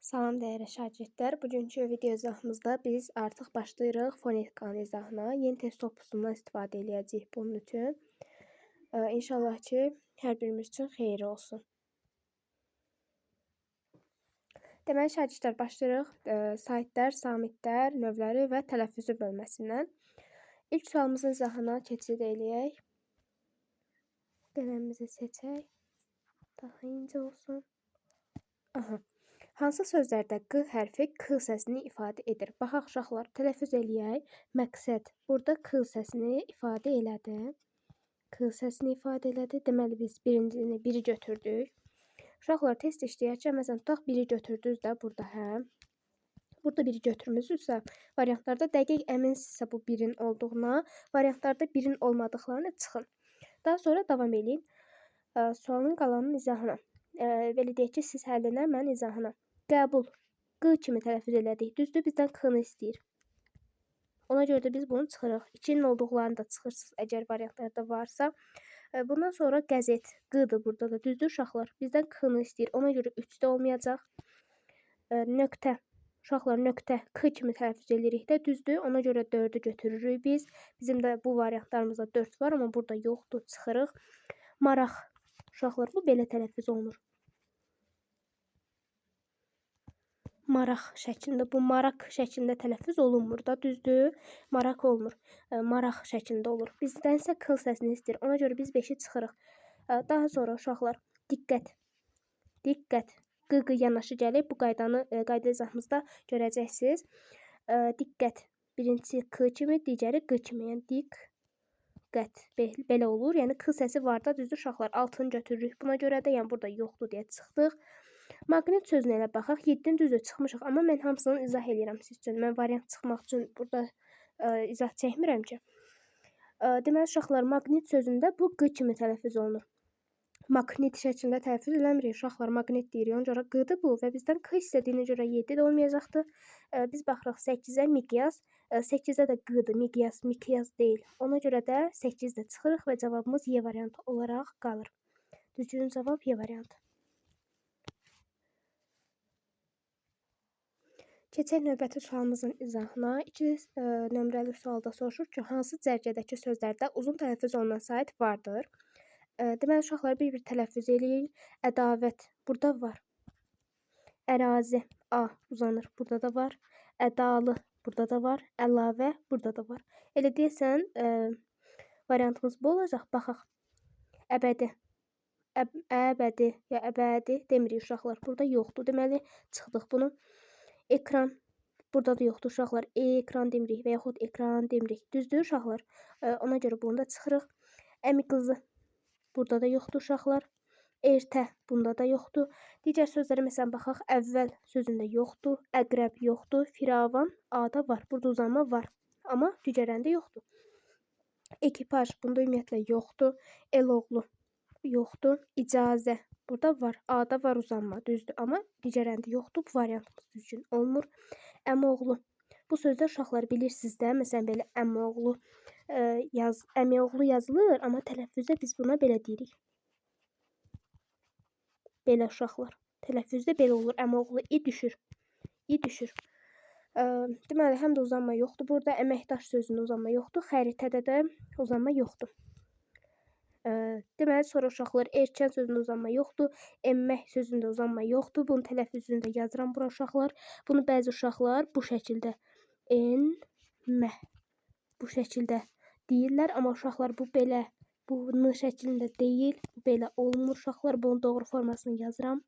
Salam dəyərli şagirdlər. Bugünkü video izahımızda biz artıq başlayırıq fonetika izahına. Yeni test topusundan istifadə edəcəyik bunun üçün. İnşallah ki, hər birimiz üçün xeyirli olsun. Deməli, şagirdlər başlayırıq saytlar, samitlər, növləri və tələffüzü bölməsindən. İlk sualımızın izahına keçid eləyək. Qələmimizi seçək. Daha incə olsun. Aha. Hansı sözlərdə q hərfi k səsini ifadə edir? Baxaq uşaqlar, tələffüz eləyək. Məqsəd. Burada k səsini ifadə elədi. K səsini ifadə elədi. Deməli, biz biri götürdük. Uşaqlar, test işləyərkən, məsələn, tutaq biri götürdünüz də burada, hə? Burada biri götürmüsünüzsə, variantlarda dəqiq əminsinizsə bu birin olduğuna, variantlarda birin olmadıqlarına çıxın. Daha sonra davam edin. Sualın qalanının izahına. Belə deyək ki, siz həllinə, mən izahına. Qəbul. Q kimi tələffüz elədik. Düzdür, bizdən k-nı istəyir. Ona görə də biz bunu çıxırıq. 2-nin olduqlarını da çıxırsınız, əgər variantlarda varsa. Bundan sonra qəzet. Q-dır burada da. Düzdür, uşaqlar. Bizdən k-nı istəyir. Ona görə 3-də olmayacaq. Nöqtə. Uşaqlar, nöqtə. K kimi tələffüz edirik də. Düzdür, ona görə 4-ü götürürük biz. Bizim də bu variantlarımızda 4 var, amma burada yoxdur. Çıxırıq. Maraq. Uşaqlar, bu belə tələffüz olunur. Maraq şəklində, bu maraq şəklində tələffüz olunmur da, düzdür? Maraq olmur, maraq şəklində olur. Bizdən isə k səsini istəyir, ona görə biz 5-i çıxırıq. Daha sonra uşaqlar, diqqət, diqqət, q yanaşı gəlib, bu qayda izahımızda görəcəksiniz. Diqqət, birincisi k kimi, digəri q kimi, yəni diqqət, belə olur. Yəni k səsi var da, düzdür uşaqlar, 6-nı götürürük. Buna görə də, yəni burada yoxdur deyə çıxdıq. Maqnit sözünə elə baxaq. 7-nin düzdür çıxmışıq, amma mən hamısını izah edirəm siz üçün. Mən variant çıxmaq üçün burada izah çəkmirəm ki. Deməli uşaqlar, maqnit sözündə bu q kimi tələffüz olunur. Maqnit şəklində tələffüz eləmirik uşaqlar, maqnit deyirik. Ona görə q-dır bu və bizdən k istədiyinə görə 7 də olmayacaqdır. Biz baxırıq 8-ə miqyas, 8-də də q-dır, miqyas deyil. Ona görə də 8-də çıxırıq və cavabımız Y variantı olaraq qalır. Düzgün cavab Y variantı. Keçək növbəti sualımızın izahına. 2 nömrəli sualda soruşur ki, hansı cərgədəki sözlərdə uzun tələffüz olunan sayt vardır? Deməli, uşaqlar bir tələffüz eləyirik. Ədavət, burada var. Ərazi, A uzanır, burada da var. Ədalı, burada da var. Əlavə, burada da var. Elə deyəsən, variantımız bu olacaq. Baxaq. Əbədi, əbədi, ya əbədi demirik uşaqlar. Burada yoxdur. Deməli, çıxdıq bunu. Ekran, burada da yoxdur uşaqlar. Ekran demirik və yaxud ekran demirik. Düzdür uşaqlar? Ona görə bunu da çıxırıq. Əmi qızı, burada da yoxdur uşaqlar. Ertə, bunda da yoxdur. Digər sözlərə məsələn baxaq. Əvvəl sözündə yoxdur. Əqrəb yoxdur. Firavan, A-da var. Burada uzanma var. Amma digərlərində yoxdur. Ekipaj, bunda ümumiyyətlə yoxdur. Eloğlu, yoxdur. İcazə, burada var. A-da var uzanma, düzdür. Amma digərlərində yoxdur. Bu variantımız düzgün olmur. Əmoğlu. Bu sözdə uşaqlar bilirsiniz də. Məsələn, belə əmoğlu, əmioğlu yazılır. Amma tələffüzdə biz buna belə deyirik. Belə uşaqlar. Tələffüzdə belə olur. Əmoğlu, i düşür. İ düşür. Deməli, həm də uzanma yoxdur. Burada əməkdaş sözündə uzanma yoxdur. Xəritədə də uzanma yoxdur. Deməli, sonra uşaqlar, erkən sözündə uzanma yoxdur. Emmək sözündə uzanma yoxdur. Bunun tələffüzünü də yazıram bura uşaqlar. Bunu bəzi uşaqlar bu şəkildə enmək bu şəkildə deyirlər. Amma uşaqlar bu belə, bu n şəklində deyil. Bu belə olmur uşaqlar. Bunun doğru formasını yazıram.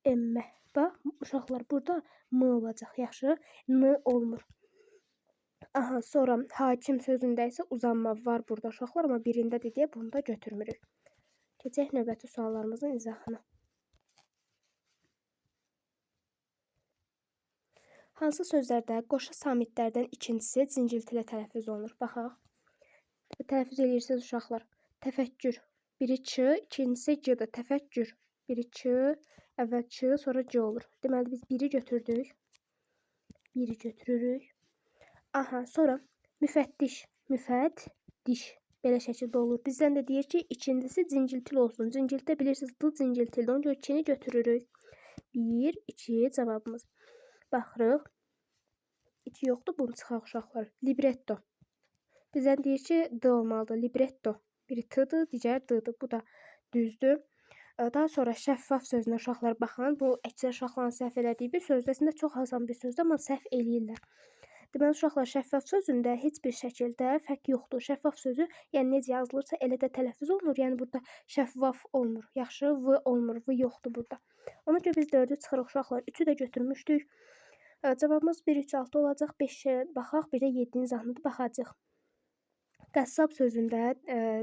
Emmək. Bax, uşaqlar, burada m olacaq. Yaxşı, n olmur. Aha, sonra hakim sözündə isə uzanma var burada uşaqlar, amma birindədir deyə bunu da götürmürük. Keçək növbəti suallarımızın izahına. Hansı sözlərdə qoşa samitlərdən ikincisi cinciltilə tələffüz olunur? Baxaq. Tələffüz edirsiniz uşaqlar. Təfəkkür. Biri ç, ikincisi c-dir. Təfəkkür. Biri ç, əvvəl ç, sonra c olur. Deməli, biz biri götürdük. Biri götürürük. Aha, sonra müfəttiş, müfəttiş belə şəkildə olur. Bizdən də deyir ki, ikincisi cinciltil olsun. Cinciltdə bilirsiniz, d cinciltildir. Ona görə 2-ni götürürük. 1, 2 cavabımız. Baxırıq. 2 yoxdur, bunu çıxaq uşaqlar. Libretto. Bizdən deyir ki, D olmalıdır. Libretto. Biri T-dır, digəri D-dır. Bu da düzdür. Daha sonra şəffaf sözünə uşaqlar baxın. Bu əksər uşaqların səhv elədiyi bir sözdür. Əslində çox asan bir sözdür, amma səhv eləyirlər. Deməli uşaqlar, şəffaf sözündə heç bir şəkildə fərq yoxdur. Şəffaf sözü, yəni necə yazılırsa elə də tələffüz olunur. Yəni burada şəffaf olmur. Yaxşı, V olmur. V yoxdur burada. Ona görə biz 4-ü çıxırıq uşaqlar. 3-ü də götürmüşdük. Cavabımız 1, 3, 6 olacaq. 5-ə baxaq, bir də 7-nin izahına da baxacağıq. Qəssab sözündə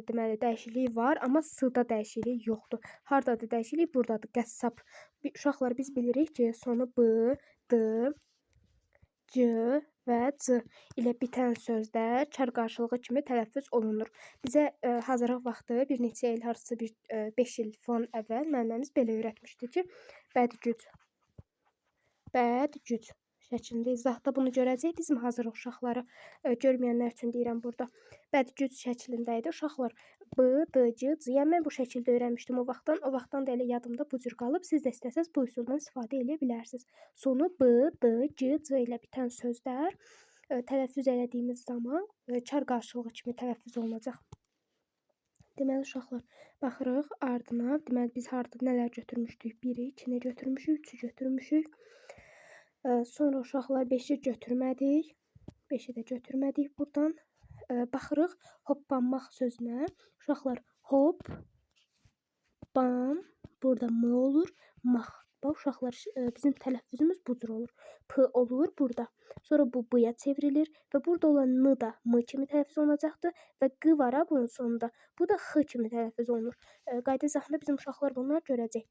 deməli dəyişiklik var, amma S-da dəyişiklik yoxdur. Hardadır dəyişiklik? Burdadır. Qəssab. Uşaqlar biz bilirik ki, sonu B, D, C və C ilə bitən sözlər çar qarşılığı kimi tələffüz olunur. Bizə hazırlıq vaxtı bir neçə il, hardasa bir 5 il falan əvvəl müəllimimiz belə öyrətmişdi ki, bədgüc şəklində izahda bunu görəcək. Bizim hazırlıq uşaqları görməyənlər üçün deyirəm burada. Bədgüc şəklində idi uşaqlar. B, D, C, C. Yəni mən bu şəkildə öyrənmişdim o vaxtdan. O vaxtdan da elə yadımda bu cür qalıb. Siz də istəsəz bu üsuldan istifadə edə bilərsiniz. Sonu B, D, C, C ilə bitən sözlər tələffüz elədiyimiz zaman çar qarşılığı kimi tələffüz olunacaq. Deməli uşaqlar, baxırıq ardına. Deməli biz harda nələr götürmüşdük? 1-i, 2-ni götürmüşük, 3-ü götürmüşük. Sonra uşaqlar 5-i götürmədik. 5-i də götürmədik buradan. Baxırıq hoppanmaq sözünə. Uşaqlar hop, bam, burada m olur, max. Bax uşaqlar, bizim tələffüzümüz bu cür olur. P olur burada. Sonra bu b-ya çevrilir və burada olan n da m kimi tələffüz olunacaqdır və q var ha bunun sonunda. Bu da x kimi tələffüz olunur. Qayda izahında bizim uşaqlar bunlar görəcək.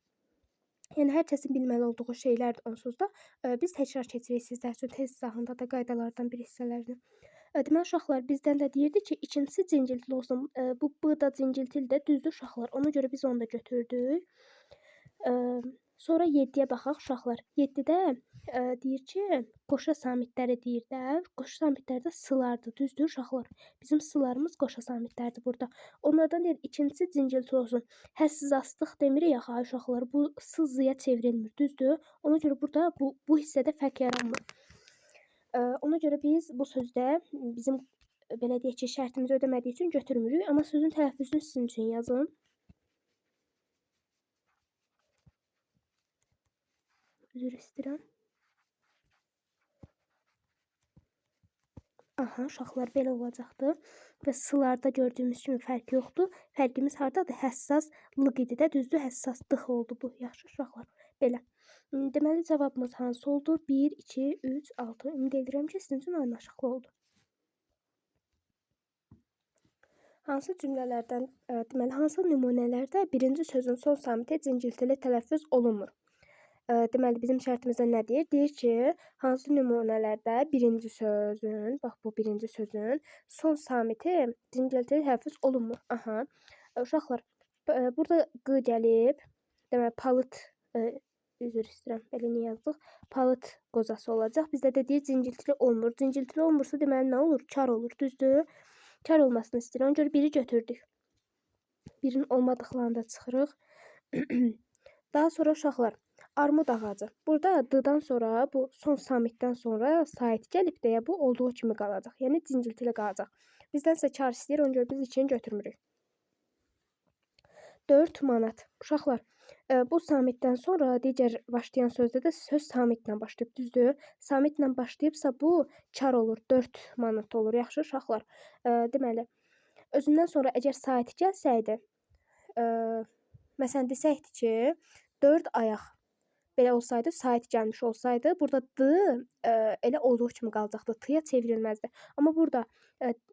Yəni hər kəsin bilməli olduğu şeylərdir onsuz da. Biz təkrar keçirik sizlər üçün test izahında da qaydalardan bir hissələrini. Deməli uşaqlar bizdən də deyirdi ki, ikincisi cinciltili olsun. Bu b da cinciltilidir, düzdür uşaqlar. Ona görə biz onu da götürdük. Sonra 7-yə baxaq uşaqlar. 7-də deyir ki, qoşa samitləri deyir də. Qoşa samitlərdə s-lardır, düzdür uşaqlar. Bizim s-larımız qoşa samitlərdir burada. Onlardan deyir ikincisi cinciltili olsun. Həssaslıq demirik axı uşaqlar. Bu s-zıya çevrilmir, düzdür? Ona görə burada bu hissədə fərq yaranmır. Ona görə biz bu sözdə bizim belə deyək ki, şərtimizi ödəmədiyi üçün götürmürük, amma sözün tələffüzünü sizin üçün yazın. Üzr istəyirəm. Aha, uşaqlar belə olacaqdır. Və s-larda gördüyümüz kimi fərq yoxdur. Fərqimiz hardadır? Həssaslıq idi də, düzdür? Həssaslıq oldu bu. Yaxşı uşaqlar. Belə. Deməli cavabımız hansı oldu? 1, 2, 3, 6. Ümid edirəm ki, sizin üçün anlaşıqlı oldu. Hansı cümlələrdən, deməli, hansı nümunələrdə birinci sözün son samiti cinciltili tələffüz olunmur? Deməli, bizim şərtimizdə nə deyir? Deyir ki, hansı nümunələrdə birinci sözün, bax bu birinci sözün son samiti cinciltili tələffüz olunmur? Aha. Uşaqlar, burada q gəlib, deməli, palıt, üzr istəyirəm, belə niyə yazdıq? Palıt qozası olacaq. Bizdə də deyir cinciltili olmur. Cinciltili olmursa deməli nə olur? Kar olur, düzdür? Kar olmasını istəyir. Ona görə biri götürdük. Birinin olmadıqlarını da çıxırıq. Daha sonra uşaqlar, armud ağacı. Burada d-dan sonra, bu son samitdən sonra sait gəlib deyə bu olduğu kimi qalacaq. Yəni cinciltili qalacaq. Bizdən kar istəyir, ona görə biz içini götürmürük. 4 manat. Uşaqlar, bu samitdən sonra digər başlayan sözdə də söz samitlə başlayıb, düzdür? Samitlə başlayıbsa bu kar olur, 4 manat olur. Yaxşı uşaqlar. Deməli, özündən sonra əgər sait gəlsəydi, məsələn desəkdi ki, 4 ayaq belə olsaydı, sait gəlmiş olsaydı, burada d elə olduğu kimi qalacaqdı, t-ya çevrilməzdi. Amma burada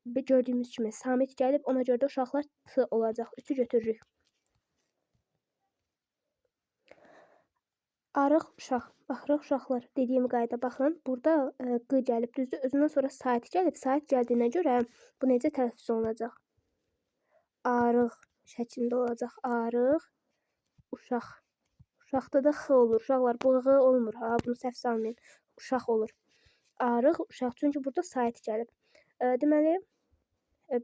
gördüyümüz kimi samit gəlib, ona görə də uşaqlar t olacaq. 3-ü götürürük. Arıq uşaq. Baxırıq uşaqlar, dediyim qayda baxın. Burada q gəlib, düzdür? Özündən sonra sait gəlib. Sait gəldiyinə görə bu necə tələffüz olunacaq? Arıq şəklində olacaq. Arıq uşaq. Uşaqda da x olur. Uşaqlar, bu x olmur. Ha, bunu səhv salmayın. Uşaq olur. Arıq uşaq. Çünki burada sait gəlib. Deməli,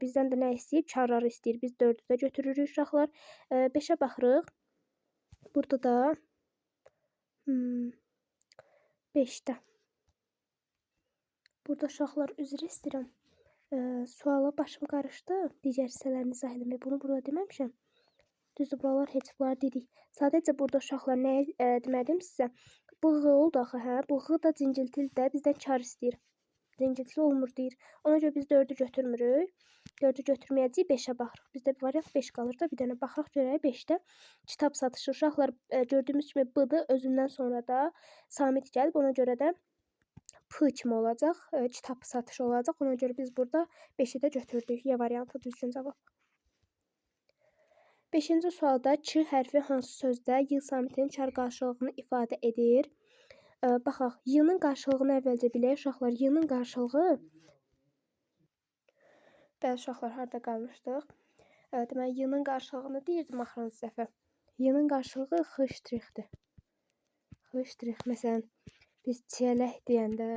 bizdən də nə istəyib? Karları istəyir. Biz 4-ü də götürürük uşaqlar. 5-ə baxırıq. Burada da 5-də. Burada uşaqlar üzr istəyirəm. Suala başım qarışdı. Digər hissələrini izah eləmək. Bunu burada deməmişəm. Düzdür, buralar heç bunlar dedik. Sadəcə burada uşaqlar nəyi demədim sizə? Bu ğ oldu axı, hə? Bu ğ da cinciltildə bizdən kar istəyir. Cinciltili olmur deyir. Ona görə biz 4-ü götürmürük. 4-ü götürməyəcəyik, 5-ə baxırıq. Bizdə variant 5 qalır da bir dənə baxaq görək 5-də. Kitab satışı uşaqlar gördüyümüz kimi b-dır. Özündən sonra da samit gəlib. Ona görə də p kimi olacaq. Kitab satışı olacaq. Ona görə biz burada 5-i də götürdük. Y variantı düzgün cavab. 5-ci sualda ç hərfi hansı sözdə y samitinin çar qarşılığını ifadə edir? Baxaq, y-nın qarşılığını əvvəlcə bilək uşaqlar. Y-nın qarşılığı bəzi uşaqlar harda qalmışdıq? Deməli, y-nın qarşılığını deyirdim axırıncı dəfə. Y-nın qarşılığı x-dir. X-dir. Məsələn, biz çiyələk deyəndə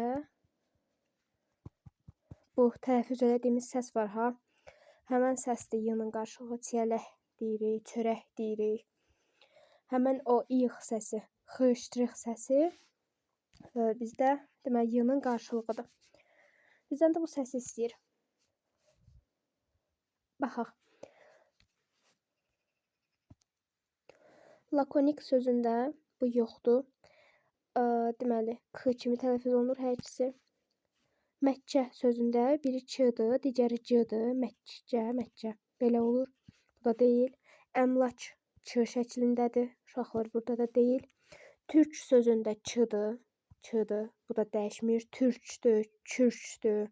bu tələffüz elədiyimiz səs var ha. Həmən səsdir y-nın qarşılığı. Çiyələk deyirik, çörək deyirik. Həmən o ix səsi, x-dir səsi bizdə deməli y-nın qarşılığıdır. Bizdən də bu səsi istəyir. Baxaq. Lakonik sözündə bu yoxdur. Deməli, k kimi tələffüz olunur hər ikisi. Məccə sözündə biri ç-dır, digəri c-dır. Məccə. Belə olur. Bu da deyil. Əmlaç ç şəklindədir. Uşaqlar burada da deyil. Türk sözündə ç-dır. Bu da dəyişmir. Türkdür, kürkdür.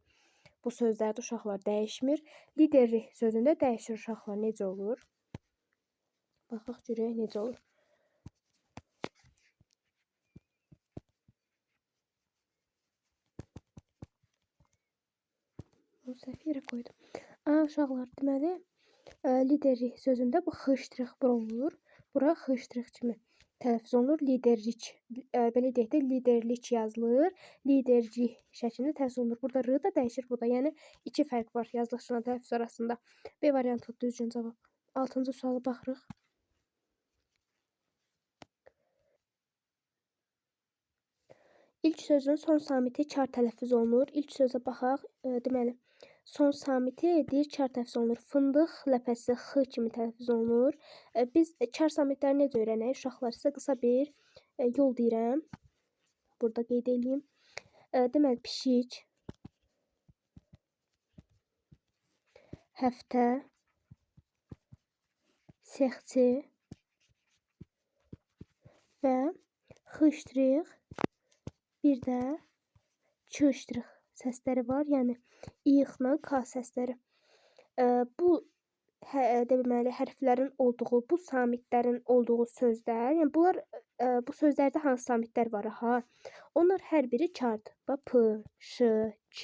Bu sözlərdə uşaqlar dəyişmir. Liderlik sözündə dəyişir uşaqlar. Necə olur? Baxaq görək necə olur. Bunu səhv yerə qoydum. Uşaqlar, deməli, liderlik sözündə bu x-dir bura olur. Bura x-dir kimi tələffüz olunur. Liderlik, belə deyək də, liderlik yazılır. Liderlik şəklində tələffüz olunur. Burada r da dəyişir burada. Yəni, 2 fərq var yazılışla tələffüz arasında. B variantı düzgün cavab. 6-cı suala baxırıq. İlk sözün son samiti çar tələffüz olunur. İlk sözə baxaq. Deməli, son samiti deyir çar tələffüz olunur. Fındıq ləpəsi x kimi tələffüz olunur. Biz çar samitləri necə öyrənək? Uşaqlar, sizə qısa bir yol deyirəm. Burada qeyd edeyim. Deməli, pişik, həftə, sexçi və x-dir, bir də ç-dir səsləri var. Yəni, ix-la k səsləri. Bu deməli, hərflərin olduğu, bu samitlərin olduğu sözlər, yəni bunlar, bu sözlərdə hansı samitlər var ha? Onlar hər biri çardır. Bax, p, ş, ç,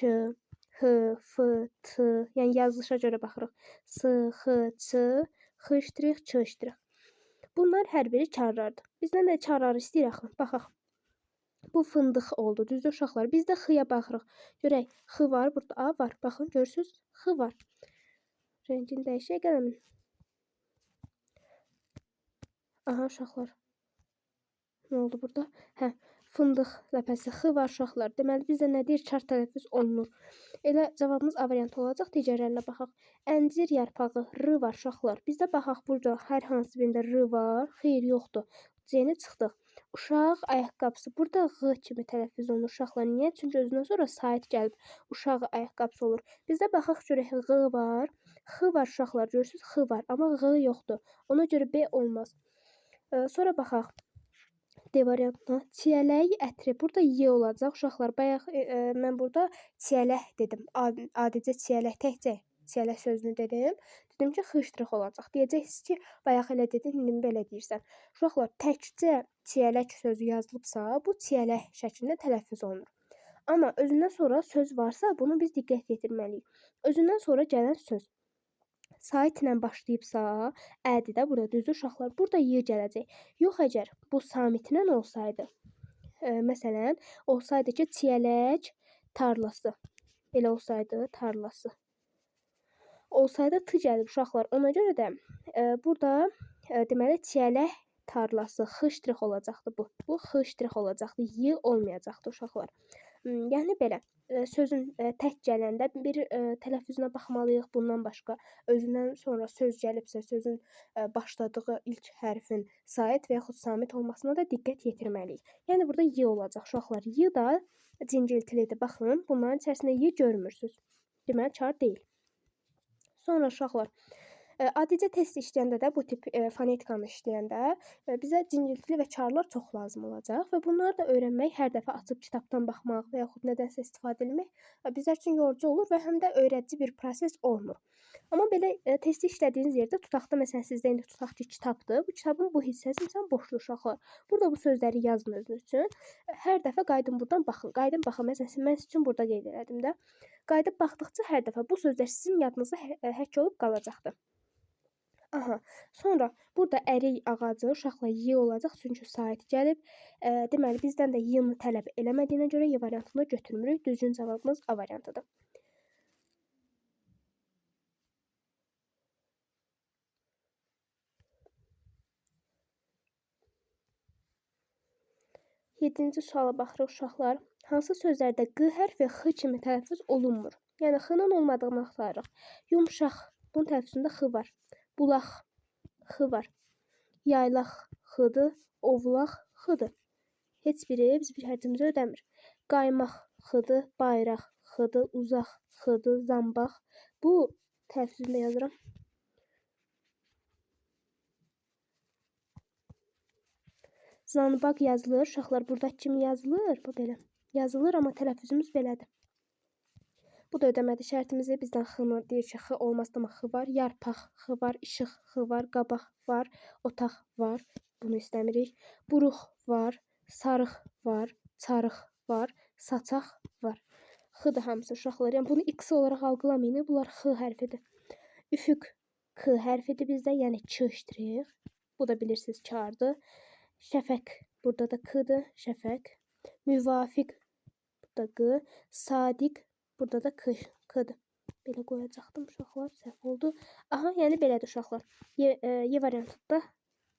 h, f, t, yəni yazılışa görə baxırıq. S, x, ç, x-dir, ç-dir. Bunlar hər biri çarlardır. Bizdən də çarları istəyir axı. Baxaq. Bu fındıq oldu. Düzdür uşaqlar? Biz də x-ya baxırıq. Görək, x var, burada a var. Baxın, görürsünüz? X var. Rəngini dəyişək qələmin. Aha, uşaqlar. Nə oldu burada? Hə, fındıq ləpəsi x var uşaqlar. Deməli, bizdə nə deyir? Çar tələffüz olunur. Elə cavabımız A variantı olacaq. Digərlərinə baxaq. Əncir yarpağı r var uşaqlar. Bizdə baxaq burada hər hansı birində r var. Xeyr, yoxdur. C-ni çıxdıq. Uşaq ayaqqabısı. Burada ğ kimi tələffüz olunur uşaqlar. Niyə? Çünki özündən sonra sait gəlib. Uşaq ayaqqabısı olur. Bizdə baxaq görək ğ var. X var uşaqlar. Görürsünüz? X var. Amma ğ yoxdur. Ona görə B olmaz. Sonra baxaq. D variantına. Çiyələk ətri. Burada Y olacaq uşaqlar. Bayaq mən burada çiyələk dedim. Adicə çiyələk təkcə çiyələk sözünü dedim. Dedim ki, x-dir olacaq. Deyəcəksiniz ki, bayaq elə dedin, indi belə deyirsən. Uşaqlar, təkcə çiyələk sözü yazılıbsa, bu çiyələk şəklində tələffüz olunur. Amma özündən sonra söz varsa, bunu biz diqqət yetirməliyik. Özündən sonra gələn söz saitlə başlayıbsa, ədi də burada düzdür uşaqlar. Burada y gələcək. Yox, əgər bu samitlə olsaydı, məsələn, olsaydı ki, çiyələk tarlası. Belə olsaydı, tarlası. Olsaydı t gəlib uşaqlar. Ona görə də burada deməli çiyələk tarlası, x ştrix olacaqdı bu. Bu x ştrix olacaqdı, y olmayacaqdı uşaqlar. Yəni belə, sözün tək gələndə bir tələffüzünə baxmalıyıq. Bundan başqa özündən sonra söz gəlibsə, sözün başladığı ilk hərfin sait və yaxud samit olmasına da diqqət yetirməliyik. Yəni burada y olacaq uşaqlar. Y da cingiltilidir. Baxın, bunların içərisində y görmürsüz. Deməli çar deyil. Sonra uşaqlar, adicə test işləyəndə də bu tip fonetikanı işləyəndə bizə cingiltili və çarlar çox lazım olacaq və bunları da öyrənmək, hər dəfə açıb kitabdan baxmaq və yaxud nədənsə istifadə etmək bizlər üçün yorucu olur və həm də öyrədici bir proses olmur. Amma belə testi işlədiyiniz yerdə tutaq da, məsələn, sizdə indi tutaq ki, kitabdır. Bu kitabın bu hissəsi məsələn boşdur uşaqlar. Burada bu sözləri yazın özünüz üçün. Hər dəfə qayıdın buradan baxın. Qayıdın baxın. Məsələn, mən sizin üçün burada qeyd elədim də. Qayıdıb baxdıqca hər dəfə bu sözlər sizin yadınızda həkk olub qalacaqdır. Aha. Sonra burada ərik ağacı uşaqlar y olacaq çünki sait gəlib. Deməli bizdən də y-ni tələb eləmədiyinə görə y variantını götürmürük. Düzgün cavabımız A variantıdır. Yedinci suala baxırıq uşaqlar. Hansı sözlərdə q hərfi x kimi tələffüz olunmur? Yəni x-nın olmadığını axtarırıq. Yumşaq, bunun tələffüzündə x var. Bulaq, x var. Yaylaq, x-dır. Ovlaq, x-dır. Heç biri bizim şərtimizi ödəmir. Qaymaq, x-dır. Bayraq, x-dır. Uzaq, x-dır. Zambaq. Bu tələffüzündə yazıram. Zanbaq yazılır. Uşaqlar burada kimi yazılır? Bu belə. Yazılır, amma tələffüzümüz belədir. Bu da ödəmədi şərtimizi. Bizdən x-nı deyir ki, x olmazsa x var. Yarpaq, x var. İşıq, x var. Qabaq var. Otaq var. Bunu istəmirik. Buruq var. Sarıq var. Çarıq var. Saçaq var. X-dır hamısı uşaqlar. Yəni bunu x olaraq algılamayın. Bunlar x hərfidir. Üfüq k hərfidir bizdə. Yəni ç ştrix. Bu da bilirsiniz kardır. Şəfəq burada da k-dır. Şəfəq. Müvafiq burada q. Sadiq burada da k-dır. Belə qoyacaqdım uşaqlar. Səhv oldu. Aha, yəni belədir uşaqlar. Y variantında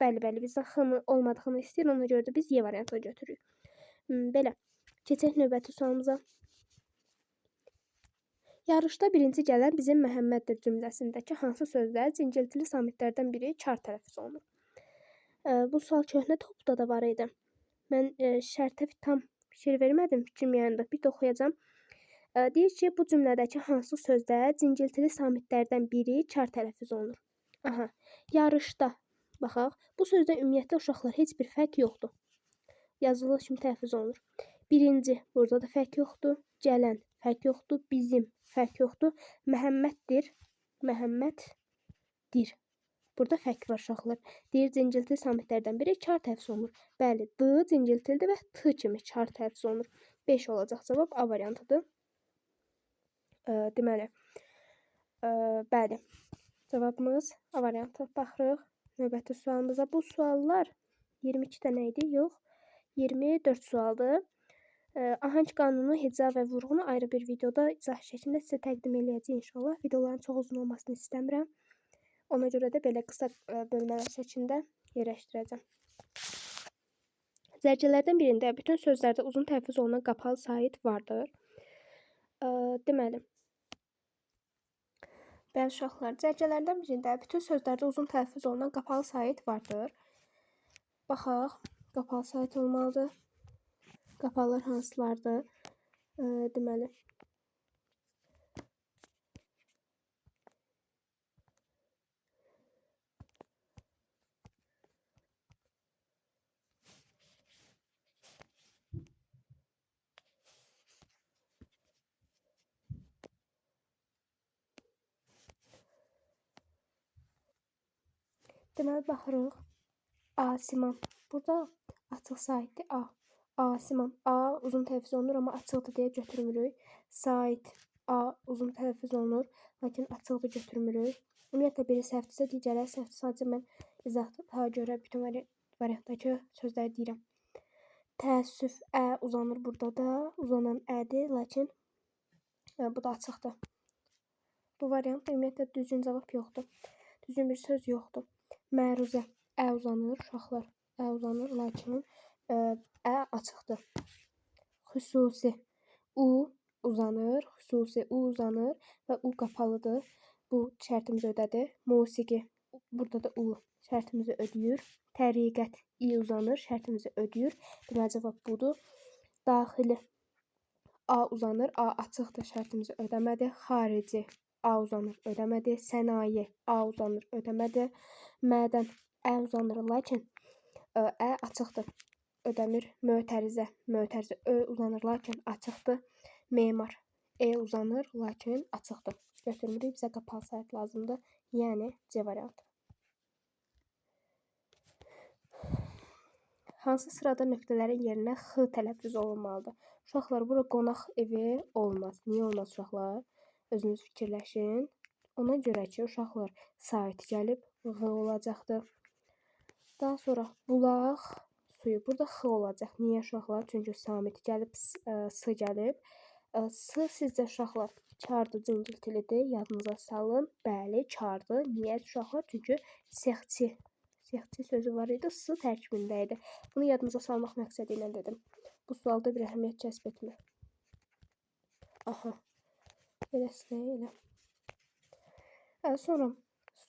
bəli, bizdən x-nın olmadığını istəyir. Ona görə də biz y variantını götürürük. Belə. Keçək növbəti sualımıza. Yarışda birinci gələn bizim Məhəmməddir cümləsindəki hansı sözlər cingiltili samitlərdən biri çar tələffüz olunur? Bu sual köhnə topda da var idi. Mən şərtə tam fikir vermədim, fikrim yanında. Bir də oxuyacağam. Deyir ki, bu cümlədəki hansı sözlər cingiltili samitlərdən biri çar tələffüz olunur? Aha, yarışda. Baxaq, bu sözdə ümumiyyətlə uşaqlar heç bir fərq yoxdur. Yazılı kimi tələffüz olunur. Birinci, burada da fərq yoxdur. Gələn, fərq yoxdur. Bizim, fərq yoxdur. Məhəmməddir, Məhəmməddir. Burada fərq var uşaqlar. Deyir cingiltili samitlərdən biri çar tələffüz olunur. Bəli, d cingiltilidir və t kimi çar tələffüz olunur. 5 olacaq cavab A variantıdır. Deməli, bəli. Cavabımız A variantı. Baxırıq növbəti sualımıza. Bu suallar 22 dənə idi, yox. 24 sualdır. Ahəng qanunu, heca və vurğunu ayrı bir videoda izah şəklində sizə təqdim eləyəcəyik inşallah. Videoların çox uzun olmasını istəmirəm. Ona görə də belə qısa bölmələr şəklində yerləşdirəcəm. Zərgələrdən birində bütün sözlərdə uzun tələffüz olunan qapalı sait vardır. Deməli, bəli uşaqlar, zərgələrdən birində bütün sözlərdə uzun tələffüz olunan qapalı sait vardır. Baxaq, qapalı sait olmalıdır. Qapalılar hansılardır? Deməli, baxırıq. Asiman. Burada açıq saitdir A. Asiman. A uzun tələffüz olunur, amma açıqdır deyə götürmürük. Sait. A uzun tələffüz olunur, lakin açıqdır götürmürük. Ümumiyyətlə biri səhvdirsə, digərləri səhvdir. Sadəcə mən izaha görə bütün variantdakı sözləri deyirəm. Təəssüf. Ə uzanır burada da. Uzanan ədir, lakin bu da açıqdır. Bu variantda ümumiyyətlə düzgün cavab yoxdur. Düzgün bir söz yoxdur. Məruzə. Ə uzanır uşaqlar. ə uzanır, lakin ə açıqdır. Xüsusi u uzanır, xüsusi u uzanır və u qapalıdır. Bu şərtimizi ödədi. Musiqi, burada da u şərtimizi ödəyir. Təriqət i uzanır, şərtimizi ödəyir. Deməli cavab budur. Daxili a uzanır, a açıqdır, şərtimizi ödəmədi. Xarici a uzanır, ödəmədi. Sənaye a uzanır, ödəmədi. Mədən ə uzanır, lakin ə açıqdır, ödəmir. Mötərizə ö uzanır, lakin açıqdır. Memar e uzanır, lakin açıqdır. Götürmürük, bizə qapalı sayt lazımdır. Yəni C variantı. Hansı sırada nöqtələrin yerinə x tələffüz olunmalıdır? Uşaqlar, bura qonaq evi olmaz. Niyə olmaz uşaqlar? Özünüz fikirləşin. Ona görə ki, uşaqlar sayt gəlib ğ olacaqdır. Daha sonra bulaq suyu. Burada x olacaq. Niyə uşaqlar? Çünki samit gəlib, s gəlib. S sizcə uşaqlar kardır, cingiltilidir. Yadınıza salın. Bəli, kardır. Niyə uşaqlar? Çünki sexçi sözü var idi, s tərkibində idi. Bunu yadınıza salmaq məqsədi ilə dedim. Bu sualda bir əhəmiyyət kəsb etmir. Aha. Eləsinə elə. Sonra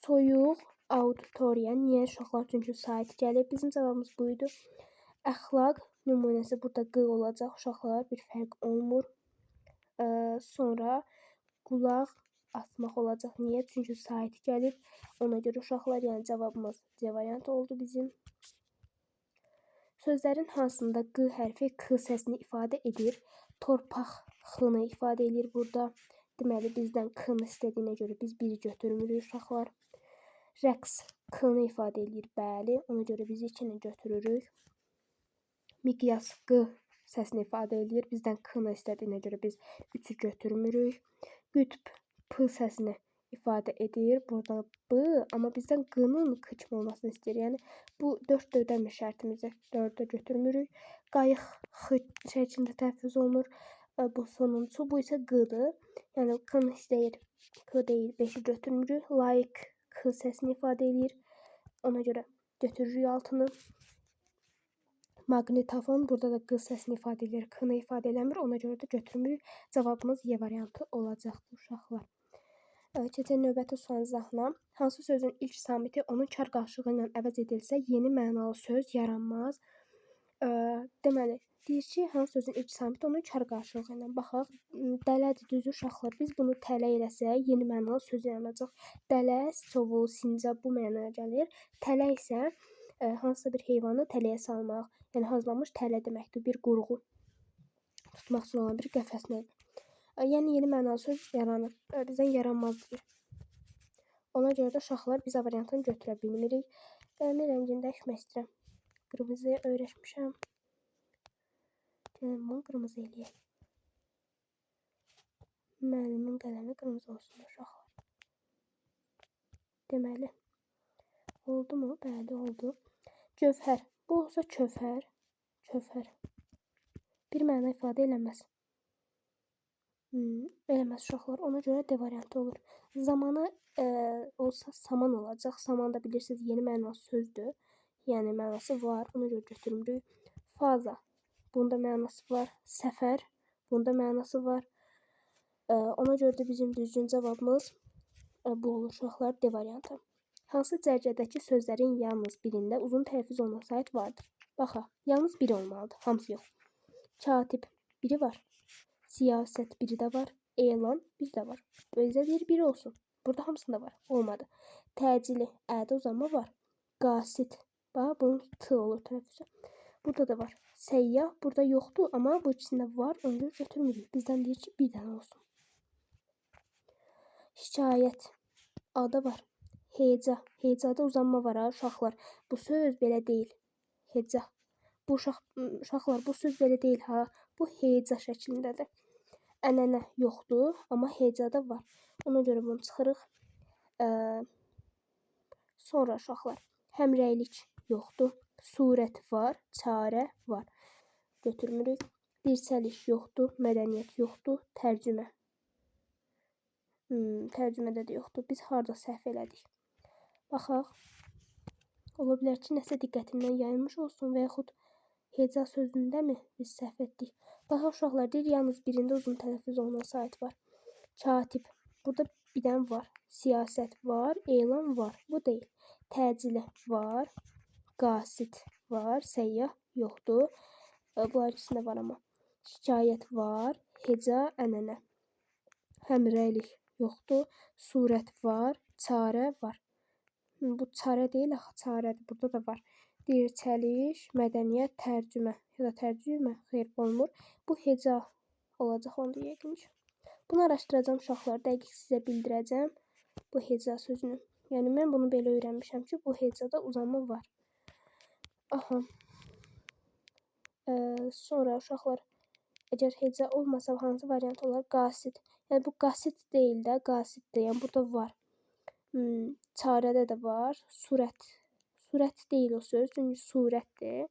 soyuq auditoriya. Niyə uşaqlar? Çünki sayt gəlib. Bizim cavabımız buydu. Əxlaq nümunəsi burada q olacaq. Uşaqlar bir fərq olmur. Sonra qulaq asmaq olacaq. Niyə? Çünki sayt gəlib. Ona görə uşaqlar, yəni cavabımız C variantı oldu bizim. Sözlərin hansında q hərfi k səsini ifadə edir? Torpaq x-nı ifadə edir burada. Deməli, bizdən k-nı istədiyinə görə biz biri götürmürük uşaqlar. Rəqs k-nı ifadə edir, bəli. Ona görə biz 2-ni götürürük. Miqyas q səsini ifadə edir. Bizdən k-nı istədiyinə görə biz 3-ü götürmürük. Qütb p səsini ifadə edir. Burada b, amma bizdən q-nın k kimi olmasını istəyir. Yəni bu 4 də ödəmir şərtimizi. 4-də götürmürük. Qayıq x şəklində tələffüz olunur. Bu sonuncu, bu isə q-dır. Yəni k-nı istəyir. K deyil, 5-i götürmürük. Layiq k səsini ifadə edir. Ona görə götürürük 6-nı. Maqnitofon burada da q səsini ifadə edir. K-nı ifadə eləmir. Ona görə də götürmürük. Cavabımız Y variantı olacaqdır uşaqlar. Keçək növbəti sual izahına. Hansı sözün ilk samiti onun kar qarşılığı ilə əvəz edilsə, yeni mənalı söz yaranmaz. Deməli, deyir ki, hansı sözün ilk samiti onun kar qarşılığı ilə. Baxaq, dələdir, düzü uşaqlar. Biz bunu tələ eləsək, yeni mənalı söz yaranacaq. Dələ, sovul, sincab bu mənaya gəlir. Tələ isə hansısa bir heyvanı tələyə salmaq. Yəni hazırlanmış tələ deməkdir, bir qurğu. Tutmaq üçün olan bir qəfəs növü. Yəni yeni mənalı söz yaranır. Bizdən yaranmaz deyir. Ona görə də uşaqlar biz A variantını götürə bilmirik. Qələmin rəngini dəyişmək istəyirəm. Qırmızıya öyrəşmişəm. Gəlin bunu qırmızı eləyək. Müəllimin qələmi qırmızı olsun uşaqlar. Deməli, oldu mu? Bəli, oldu. Gövhər. Bu olsa kövhər. Kövhər. Bir məna ifadə eləməz. Eləməz uşaqlar. Ona görə D variantı olur. Zamanı olsa saman olacaq. Saman da bilirsiniz yeni mənalı sözdür. Yəni mənası var. Ona görə götürmürük. Faza. Bunda mənası var. Səfər. Bunda mənası var. Ona görə də bizim düzgün cavabımız bu olur uşaqlar. D variantı. Hansı cərgədəki sözlərin yalnız birində uzun tələffüz olunan sayt vardır? Baxaq. Yalnız biri olmalıdır. Hamısı yox. Katib biri var. Siyasət biri də var. Elan biri də var. Özə deyir biri olsun. Burada hamısında var. Olmadı. Təcili ədə uzanma var. Qasid. Bax, bunun t olur tələffüzü. Burada da var. Səyyah burada yoxdur, amma bu ikisində var. Onu görə götürmürük. Bizdən deyir ki, bir dənə olsun. Şikayət. A-da var. Heca. Hecada uzanma var ha uşaqlar. Bu söz belə deyil. Heca. Bu uşaqlar bu söz belə deyil ha. Bu heca şəklindədir. Ənənə yoxdur, amma hecada var. Ona görə bunu çıxırıq. Sonra uşaqlar. Həmrəylik yoxdur. Surət var. Çarə var. Götürmürük. Dirçəlik yoxdur. Mədəniyyət yoxdur. Tərcümə. Tərcümədə də yoxdur. Biz harda səhv elədik? Baxaq. Ola bilər ki, nəsə diqqətimdən yayılmış olsun və yaxud heca sözündəmi biz səhv etdik? Baxaq uşaqlar, deyir yalnız birində uzun tələffüz olunan sayt var. Katib. Burada bir dənə var. Siyasət var, elan var. Bu deyil. Təcili var. Qasid var. Səyyah yoxdur. Bunlar ikisində var amma. Şikayət var. Heca, ənənə. Həmrəylik yoxdur. Surət var. Çarə var. Bu çarə deyil, axı çarədir. Burada da var. Deyir çəliş, mədəniyyət, tərcümə ya da tərcümə xeyr olmur. Bu heca olacaq onda yəqin ki. Bunu araşdıracağım uşaqlar, dəqiq sizə bildirəcəm bu heca sözünü. Yəni mən bunu belə öyrənmişəm ki, bu hecada uzanma var. Aha. Sonra uşaqlar, əgər heca olmasa hansı variant olar? Qasid. Yəni bu qasid deyil də, qasiddir. Yəni burada var. Çarədə də var. Surət. Surət deyil o söz, çünki surətdir.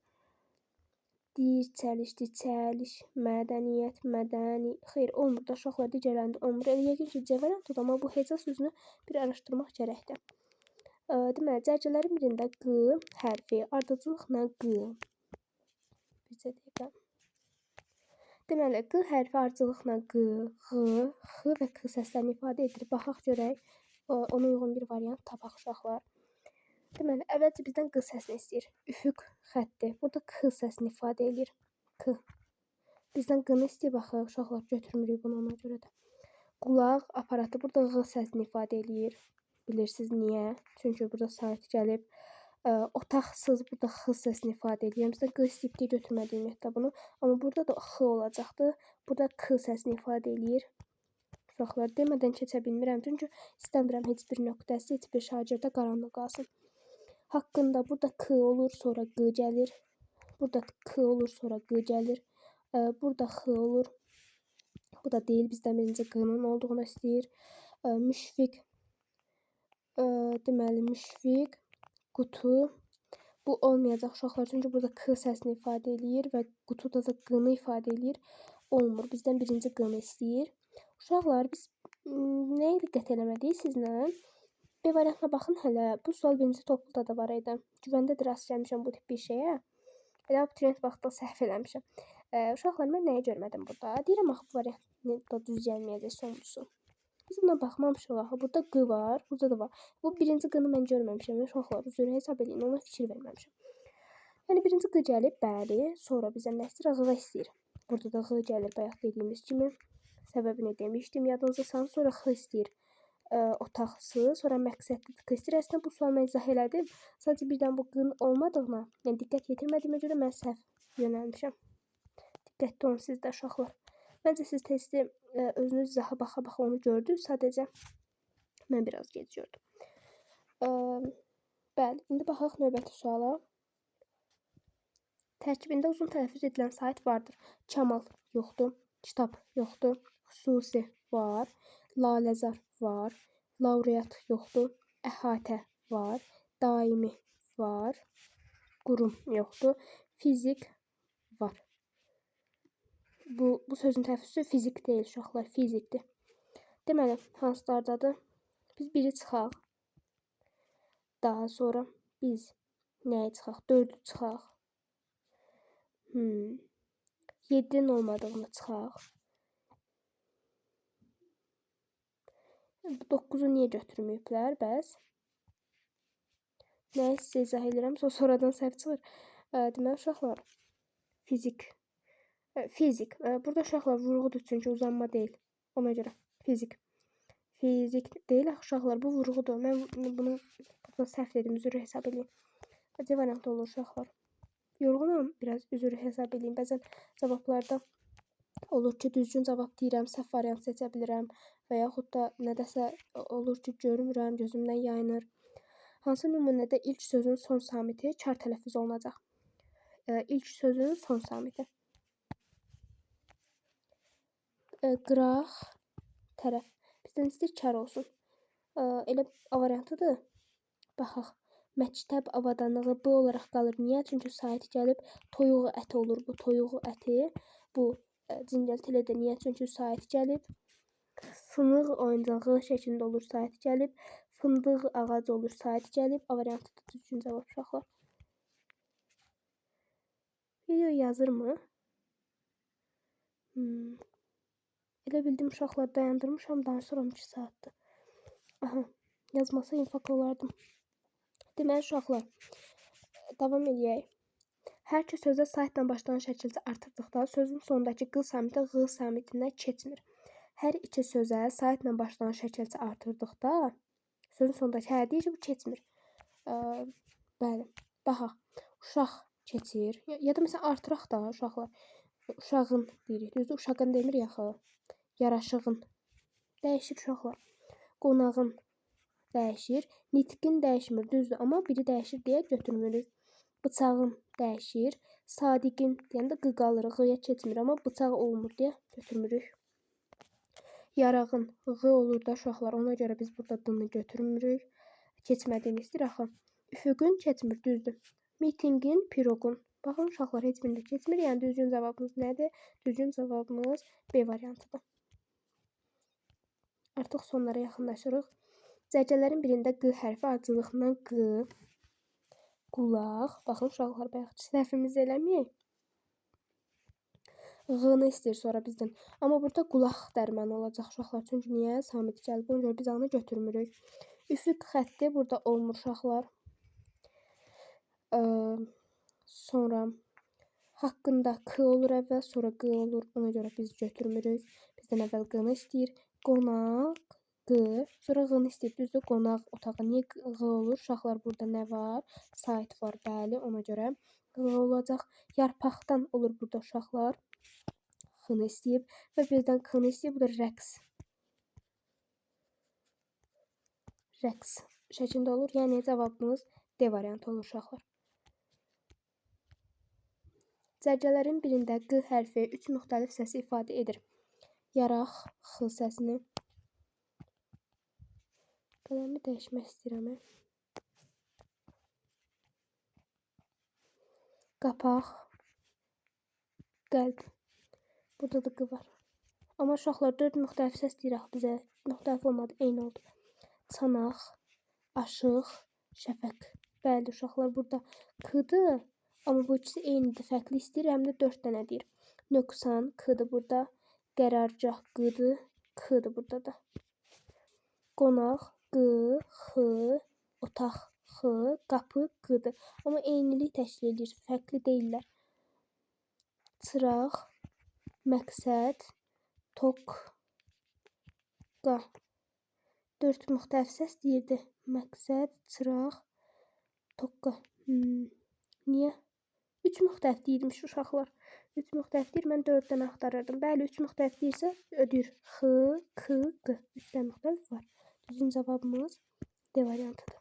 Deyir çəlişdi, çəliş, mədəniyyət, mədəni. Xeyr, olmur da uşaqlar, digərlərində olmur. Yəni yəqin ki, C variantıdır, amma bu heca sözünü bir araşdırmaq gərəkdir. Deməli, cərgələrin birində q hərfi, ardıcılıqla q. Bizə deyək. Deməli, q hərfi ardıcılıqla q, x, x və k səslərini ifadə edir. Baxaq görək, ona uyğun bir variant tapaq uşaqlar. Deməli, əvvəlcə bizdən q səsini istəyir. Üfüq xətti. Burada k səsini ifadə edir. K. Bizdən q-nı istəyir, baxaq uşaqlar, götürmürük bunu ona görə də. Qulaq aparatı burada q səsini ifadə edir. Bilirsiniz niyə? Çünki burada sayt gəlib. Otaqsız burada x səsini ifadə edir. Yəni bizdən q istəyib deyə götürmədik ümumiyyətlə bunu. Amma burada da x olacaqdı. Burada k səsini ifadə edir. Uşaqlar, demədən keçə bilmirəm. Çünki istəmirəm heç bir nöqtəsi, heç bir şagirdə qaranlıq qalsın. Haqqında burada k olur, sonra q gəlir. Burada k olur, sonra q gəlir. Burada x olur. Bu da deyil, bizdən birinci q-nın olduğunu istəyir. Müşfiq. Deməli, müşfiq. Qutu. Bu olmayacaq uşaqlar, çünki burada k səsini ifadə edir və qutuda da q-nı ifadə edir. Olmur, bizdən birinci q-nı istəyir. Uşaqlar, biz nəyə diqqət eləmədik sizlə? B variantına baxın hələ. Bu sual birinci topluda da var idi. Güvəndə də rast gəlmişəm bu tip bir şeyə. Elə abituriyent vaxtda səhv eləmişəm. Uşaqlar, mən nəyi görmədim burada? Deyirəm, axı bu variantını da düz gəlməyəcək sonuncusu. Biz buna baxmamışıq axı. Burada q var, burada da var. Bu birinci q-nı mən görməmişəm. Uşaqlar, üzrə hesab edin, ona fikir verməmişəm. Yəni birinci q gəlib, bəli. Sonra bizə nə istəyir? Q istəyir. Burada da q gəlir, bayaq dediyimiz kimi. Səbəbini demişdim, yadınıza salın. Sonra x istəyir. Otaqsız, sonra məqsədli q istəyir. Əslində bu sual mən izah elədim. Sadəcə birdən bu q-nın olmadığına, yəni diqqət yetirmədiyimə görə mən səhv yönəlmişəm. Diqqətli olun siz də uşaqlar. Məncə siz testi özünüz izaha baxa-baxa onu gördünüz. Sadəcə mən biraz gec gördüm. Bəli, indi baxaq növbəti suala. Tərkibində uzun tələffüz edilən sayt vardır. Kamal yoxdur, kitab yoxdur, xüsusi var, laləzar var, laureat yoxdur, əhatə var, daimi var, qurum yoxdur, fizik var. Bu sözün tələffüzü fizik deyil uşaqlar, fizikdir. Deməli, hansılardadır? Biz biri çıxaq. Daha sonra biz nəyə çıxaq? 4-ü çıxaq. 7-nin olmadığını çıxaq. 9-u niyə götürməyiblər, bəs? Nəyə sizə izah edirəm, sonradan səhv çıxır. Deməli, uşaqlar, fizik. Burada uşaqlar vurğudur, çünki uzanma deyil. Ona görə, fizik. Fizik deyil, uşaqlar, bu vurğudur. Mən bunu burada səhv dedim, üzrü hesab edeyim. C variantı olur, uşaqlar. Yorğunum, biraz üzrü hesab edeyim. Bəzən cavablarda olur ki, düzgün cavab deyirəm, səhv variant seçə bilirəm və yaxud da nədəsə olur ki, görmürəm, gözümdən yayınır. Hansı nümunədə ilk sözün son samiti kar tələffüz olunacaq? İlk sözün son samiti. Qıraq, tərəf. Bizdən istəyir kar olsun. Elə A variantıdır. Baxaq. Məktəb avadanlığı B olaraq qalır. Niyə? Çünki sayt gəlib toyuğu əti olur bu. Toyuğu əti. Bu cingiltilidir. Niyə? Çünki sayt gəlib. Sınıq oyuncağı şəklində olur. Sayt gəlib. Fındıq ağacı olur, sait gəlib. A variantı da düzgün cavab uşaqlar. Video yazırmı? Elə bildim uşaqlar dayandırmışam, danışıram 2 saatdir. Aha, yazmasa infak olardım. Deməli uşaqlar, davam edək. Hər iki sözə saitlə başlayan şəkildə artırdıqda sözün sonundakı q samiti ğ samitindən keçmir. Hər iki sözə saitlə başlayan şəkildə artırdıqda sözün sonundakı deyir ki, bu keçmir. Bəli. Baxaq. Uşaq keçir. Ya da məsələn artıraq da uşaqlar. Uşağın deyirik. Düzdür? Uşağın demir yaxı. Yaraşığın. Dəyişir uşaqlar. Qonağın dəyişir. Nitqin dəyişmir. Düzdür? Amma biri dəyişir deyə götürmürük. Bıçağın dəyişir. Sadiqin deyəndə q qalır. Ğ-ya keçmir. Amma bıçaq olmur deyə götürmürük. Yarağın ğ olur da uşaqlar. Ona görə biz burada d-nı götürmürük. Keçmədiyini istəyir axı. Üfüqün keçmir. Düzdür? Mitingin, piroqun. Baxın uşaqlar heç birində keçmir. Yəni düzgün cavabımız nədir? Düzgün cavabımız B variantıdır. Artıq sonlara yaxınlaşırıq. Cərgələrin birində q hərfi acılığından q, qulaq. Baxın uşaqlar, bayaq səhvimiz eləməyək. Ğ-nı istəyir sonra bizdən. Amma burada qulaq dərmanı olacaq uşaqlar. Çünki niyə? Samit gəlib. Ona görə biz onu götürmürük. Üfüq xətti burada olmur uşaqlar. Sonra haqqında k olur əvvəl, sonra q olur. Ona görə biz götürmürük. Bizdən əvvəl q-nı istəyir. Qonaq, q, sonra ğ-nı istəyir. Düzdür? Qonaq otağı. Niyə q olur? Uşaqlar burada nə var? Sait var, bəli. Ona görə q olacaq. Yarpaqdan olur burada uşaqlar. X-nı istəyib və birdən k-nı istəyib. Bu da rəqs. Rəqs şəklində olur. Yəni cavabımız D variantı olur uşaqlar. Cərgələrin birində q hərfi 3 müxtəlif səsi ifadə edir. Yaraq, x səsini. Qələmi dəyişmək istəyirəm. Qapaq, qəlb. Burada da q var. Amma uşaqlar 4 müxtəlif səs deyirək bizə. Müxtəlif olmadı, eyni oldu. Çanaq, aşıq, şəfəq. Bəli uşaqlar burada k-dır. Amma bu ikisi eynidir, fərqli istəyir. Həm də 4 dənə deyir. Nöqsan, k-dır burada. Qərargah, q-dır. K-dır burada da. Qonaq, q, x, otaq, x, qapı, q-dır. Amma eynilik təşkil edir, fərqli deyirlər. Çıraq, məqsəd, tok, qa. 4 müxtəlif səs deyirdi. Məqsəd, çıraq, tokka. Niyə? 3 müxtəlif deyirmiş uşaqlar. 3 müxtəlif deyir, mən 4-dən axtarırdım. Bəli, 3 müxtəlif deyirsə, ödür. X, k, q. 3 dən müxtəlif var. Düzgün cavabımız D variantıdır.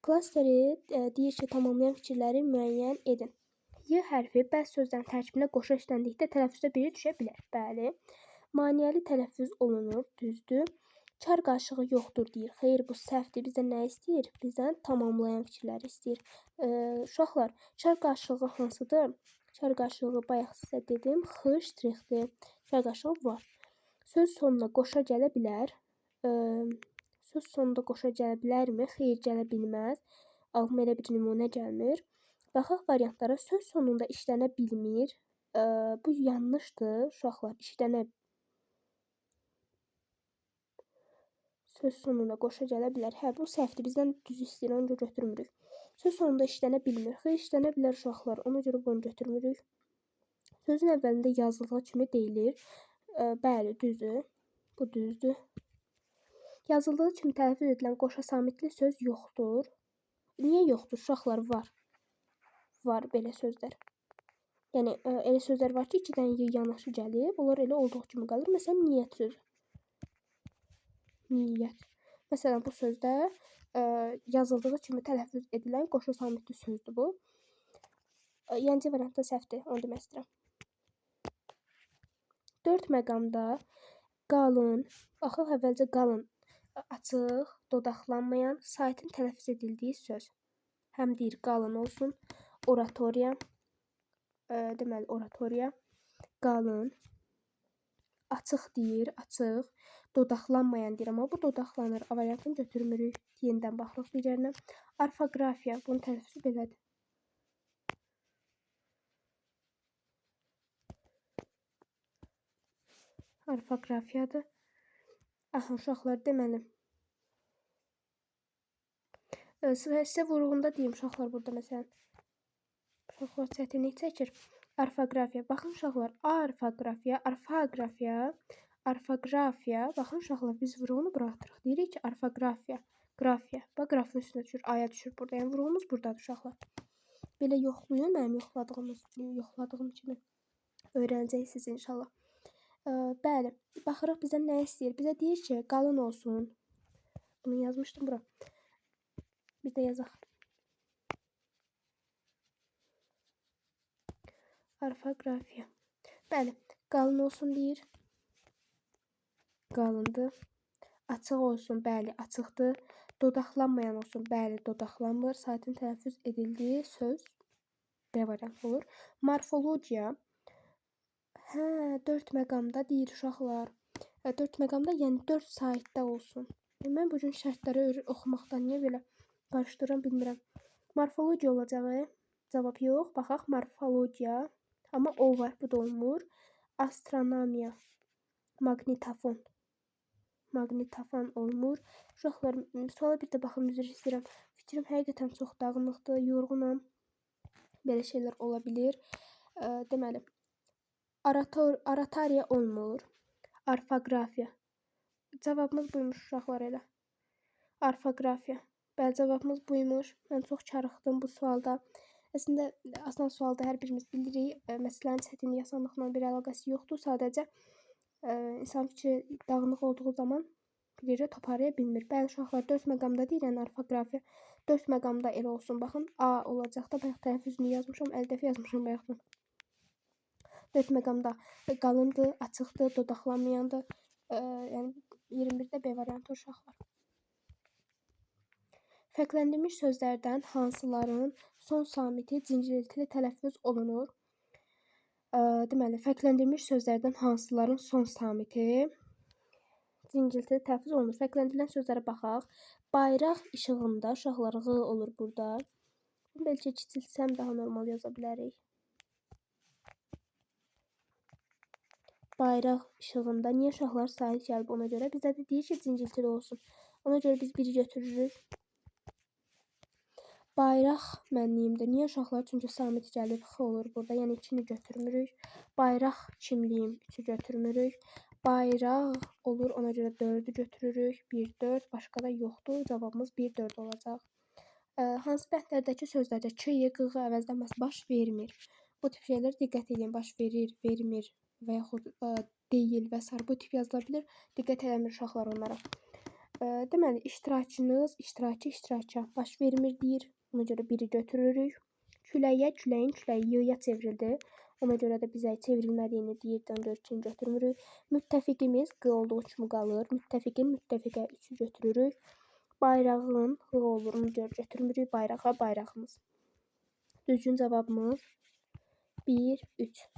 Klasteri deyir ki, tamamlayan fikirləri müəyyən edin. Y hərfi bəzi sözlərin tərkibinə qoşa işləndikdə tələffüzdə biri düşə bilər. Bəli. Maneəli tələffüz olunur, düzdür. Çar qarşılığı yoxdur deyir. Xeyr, bu səhvdir. Bizdən nə istəyir? Bizdən tamamlayan fikirləri istəyir. Uşaqlar, çar qarşılığı hansıdır? Çar qarşılığı bayaq sizə dedim. X ştrixdir. Çar qarşılığı var. Söz sonuna qoşa gələ bilər. Söz sonunda qoşa gələ bilərmi? Xeyr, gələ bilməz. Ağlıma elə bir nümunə gəlmir. Baxaq variantlara. Söz sonunda işlənə bilmir. Bu yanlışdır. Uşaqlar, işlənə söz sonuna qoşa gələ bilər. Hə, bu səhvdir. Bizdən düz istəyir. Onu görə götürmürük. Söz sonunda işlənə bilmir. Xeyr, işlənə bilər uşaqlar. Ona görə bunu götürmürük. Sözün əvvəlində yazılı kimi deyilir. Bəli, düzdür. Bu düzdür. Yazıldığı kimi tələffüz edilən qoşa samitli söz yoxdur. Niyə yoxdur? Uşaqlar var. Var belə sözlər. Yəni elə sözlər var ki, 2 dənə yanaşı gəlib, onlar elə olduğu kimi qalır. Məsələn, niyyət sözü. Niyyət. Məsələn, bu sözdə yazıldığı kimi tələffüz edilən qoşa samitli sözdür bu. Yəni C variantı səhvdir, onu demək istəyirəm. 4 məqamda qalın, baxaq əvvəlcə qalın, açıq, dodaqlanmayan, saitin tələffüz edildiyi söz. Həm deyir qalın olsun, oratoriya, deməli oratoriya, qalın, açıq deyir, açıq. Dodaqlanmayan deyir, amma bu dodaqlanır. A variantını götürmürük. Yenidən baxırıq digərinə. Orfoqrafiya. Bunun tələffüzü belədir. Orfoqrafiyadır. Aha, uşaqlar, deməli. Sizə vurğunda deyim uşaqlar, burada məsələn. Uşaqlar çətinlik çəkir. Orfoqrafiya. Baxın uşaqlar, orfoqrafiya. Baxın uşaqlar, biz vurğunu buraxdırıq. Deyirik ki, orfoqrafiya. Qrafiya. Bax, qrafın üstünə düşür, aya düşür burada. Yəni vurğumuz burdadır uşaqlar. Belə yoxlayın, mənim yoxladığım kimi öyrənəcəksiniz inşallah. Bəli, baxırıq bizə nə istəyir? Bizə deyir ki, qalın olsun. Bunu yazmışdım bura. Biz də yazaq. Orfoqrafiya. Bəli, qalın olsun deyir. Qalındır. Açıq olsun, bəli, açıqdır. Dodaqlanmayan olsun, bəli, dodaqlanmır. Saytın tələffüz edildiyi söz B variantı olur. Morfologiya. 4 məqamda deyir uşaqlar. 4 məqamda, yəni 4 saytda olsun. Mən bu gün şərtləri oxumaqdan niyə belə qarışdırıram bilmirəm. Morfologiya olacağı cavab yox. Baxaq, morfologiya. Amma o var, bu da olmur. Astronomiya. Maqnitofon. Maqnitofon olmur. Uşaqlar, suala bir də baxım, üzr istəyirəm. Fikrim həqiqətən çox dağınıqdır, yorğunam. Belə şeylər ola bilir. Deməli, oratoriya olmur. Orfoqrafiya. Cavabımız buymuş uşaqlar elə. Orfoqrafiya. Bəli, cavabımız buymuş. Mən çox karıxdım bu sualda. Əslində, asan sualda hər birimiz bilirik. Məsələnin çətinliyi, asanlıqla bir əlaqəsi yoxdur. Sadəcə insan fikri dağınıq olduğu zaman bir toparlaya bilmir. Bəli, uşaqlar, 4 məqamda deyir, yəni orfoqrafiya. 4 məqamda elə olsun. Baxın, A olacaq da, bayaq tələffüzünü yazmışam, 50 dəfə yazmışam bayaqdan. 4 məqamda qalındır, açıqdır, dodaqlanmayandır. Yəni 21-də B variantı uşaqlar. Fərqləndirilmiş sözlərdən hansıların son samiti cinciltili tələffüz olunur? Deməli, fərqləndirilmiş sözlərdən hansıların son samiti cinciltili tələffüz olunur? Fərqləndirilən sözlərə baxaq. Bayraq işığında, uşaqlar, Ğ olur burada. Bəlkə kiçiltsəm daha normal yaza bilərik. Bayraq işığında. Niyə uşaqlar sahib gəlib ona görə? Bizdə də deyir ki, cinciltili olsun. Ona görə biz biri götürürük. Bayraq mənliyimdir. Niyə uşaqlar? Çünki samit gəlib X olur burada. Yəni 2-ni götürmürük. Bayraq kimliyim? 3-ü götürmürük. Bayraq olur. Ona görə 4-ü götürürük. 1, 4. Başqa da yoxdur. Cavabımız 1, 4 olacaq. Hansı bəndlərdəki sözlərdə K, Y, Q əvəzlənməsi baş vermir? Bu tip şeylər diqqət edin. Baş verir, vermir və yaxud deyil və s. bu tip yazıla bilir. Diqqət eləmir uşaqlar onlara. Deməli, iştirakçınız, iştirakça baş vermir deyir. Ona görə biri götürürük. Küləyə, küləyin küləyi Y-ya çevrildi. Ona görə də bizə çevrilmədiyini deyirdən 4-ünü götürmürük. Müttəfiqimiz Q olduğu kimi qalır. Müttəfiqin müttəfiqə 3-ü götürürük. Bayrağın H olur, onu götürmürük. Bayrağa bayrağımız. Düzgün cavabımız 1, 3.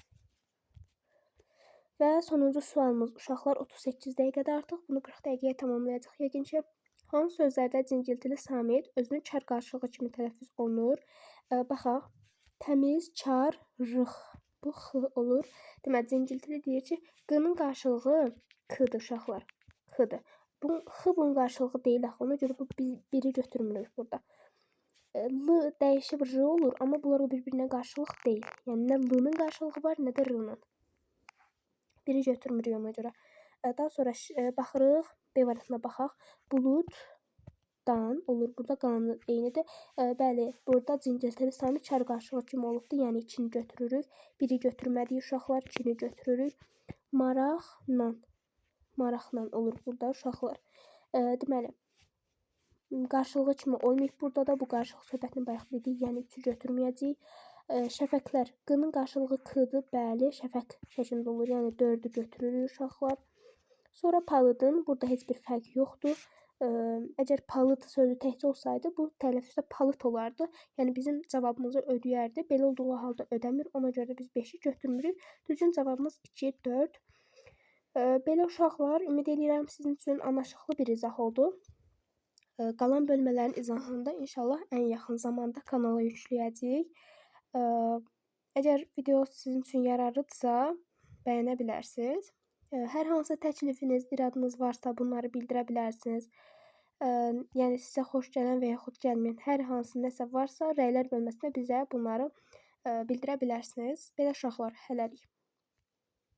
Və sonuncu sualımız uşaqlar 38 dəqiqədə artıq bunu 40 dəqiqəyə tamamlayacaq. Yəqin ki, hansı sözlərdə cinciltili samit özünün kar qarşılığı kimi tələffüz olunur? Baxaq. Təmiz, kar, rıx. Bu X olur. Deməli, cinciltili deyir ki, Q-nın qarşılığı K-dır uşaqlar. X-dır. Bu X bunun qarşılığı deyil axı. Ona görə bu biri götürmürük burada. L dəyişib R olur, amma bunlar bir-birinə qarşılıq deyil. Yəni nə L-nın qarşılığı var, nə də R-nın. Biri götürmürük ona görə. Daha sonra baxırıq, B variantına baxaq. Buluddan olur. Burada qalanı eynidir. Bəli, burada cinciltili samit kar qarşılığı kimi olubdur. Yəni 2-ni götürürük. Biri götürmədik uşaqlar, 2-ni götürürük. Maraqla olur burada uşaqlar. Deməli, qarşılığı kimi olmayıb burada da bu qarşılıq söhbətini bayaq dedik. Yəni 3-ü götürməyəcəyik. Şəfəqlər. Q-nın qarşılığı K-dır. Bəli, şəfəq şəklində olur. Yəni 4-ü götürürük uşaqlar. Sonra palıdın. Burada heç bir fərq yoxdur. Əgər palıd sözü təkcə olsaydı, bu tələffüzdə palıd olardı. Yəni bizim cavabımızı ödəyərdi. Belə olduğu halda ödəmir. Ona görə də biz 5-i götürmürük. Düzgün cavabımız 2, 4. Belə uşaqlar, ümid eləyirəm sizin üçün anlaşılıqlı bir izah oldu. Qalan bölmələrin izahını da inşallah ən yaxın zamanda kanala yükləyəcəyik. Əgər video sizin üçün yararlıdırsa, bəyənə bilərsiniz. Hər hansı təklifiniz, iradınız varsa bunları bildirə bilərsiniz. Yəni sizə xoş gələn və yaxud gəlməyən hər hansı nəsə varsa, rəylər bölməsinə bizə bunları bildirə bilərsiniz. Belə uşaqlar, hələlik.